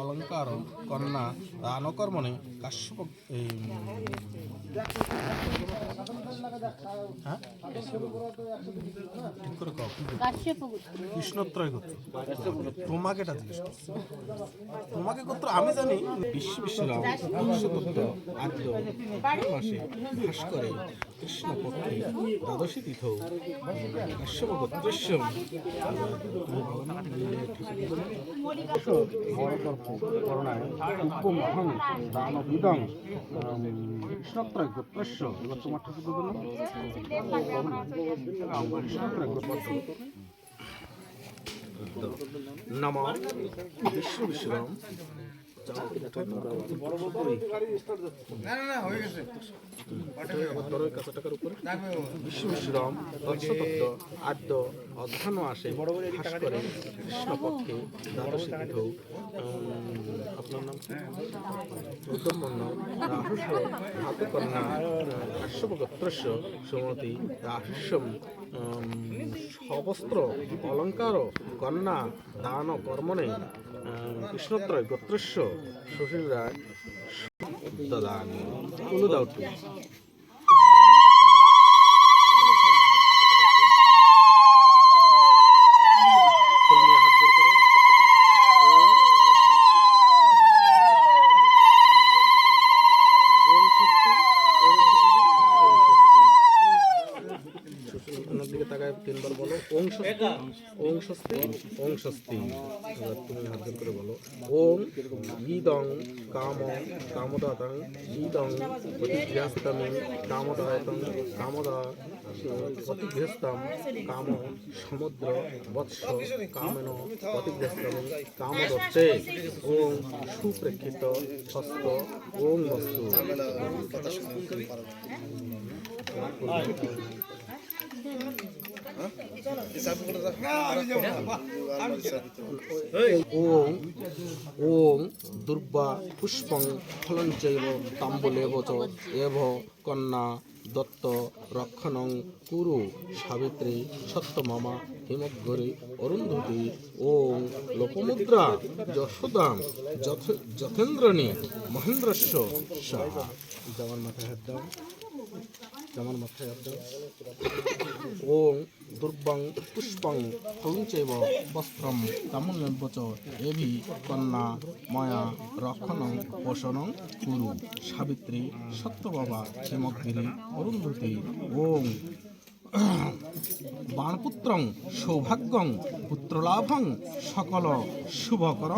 অলঙ্কার কন্যা দানকর্মণে কাশ্যপ হ্যাঁ ঠিক করে কও কৃষ্ণত্রয় গোত্র তোমাকে এটা জিজ্ঞেস করছি তোমাকে গোত্র আমি জানি বিশ্বরাম বিশ্বতত্ত্ব আদ্য মাসে ভাস্করে কৃষ্ণপক্ষে দ্বাদশী তিথৌ কাশ্যপ গোত্রস্য করুণায় উপমহং দানবিদং কৃষ্ণত্রয় গোত্রস্য এবার তোমার ঠাকুর কৃষ্ণত্রয় গোত্রস্য নম বিশ্বরাম বিশ্বরাম তৎসতত্ত্ব আদ্য অধ্যান আসে ভাস্করে কৃষ্ণপক্ষে দ্বাদশী তিথৌ আপনার নাম উত্তমবর্ণ রাহুষ ধাতুকন্যা কাশ্যপ গোত্রস্য সুমতি রাহুষ্যম সবস্ত্র অলঙ্কার কন্যা দান কর্মণে কৃষ্ণত্রয় গোত্রস্য সুশীল রায় দদামি অনুদাউটু দিকে তাকায় তিনবার বলো ওং স্বস্তি ওং স্বস্তি ওং স্বস্তি। তুমি হাত জোর করে বলো ওং ইদং কাম কামদাতং ইদং প্রতিগৃহস্তমি কামদায়তং কামদা প্রতিগৃহস্তম কাম সমুদ্র বৎস কামেন প্রতিগৃহস্তম কামদত্তে ওং সুপ্রেক্ষিত হস্ত ওং বস্তু। ওং ওং দুর্বা পুষ্পং ফলঞ্চৈব তাম্বুলেব চ এভ কন্যা দত্ত রক্ষণং কুরু সাবিত্রী সত্যমামা হিমগ্রী অরুন্ধতী ওং লোপমুদ্রা যশোদাম যথেন্দ্রণী মহেন্দ্রস্য সাহা। জামার মাথায় হাত দাও, জামার মাথায় হাত দাও। ওং দুর্বাং পুষ্পং ফলঞ্চৈব বস্ত্রম তাম্বুলেব চ এভি কন্যা ময়া রক্ষণং পোষণং কুরু সাবিত্রী সত্যবাবা হিমগ্রী অরুন্ধতী ওং বাণপুত্রং সৌভাগ্যং পুত্রলাভং সকল শুভকর।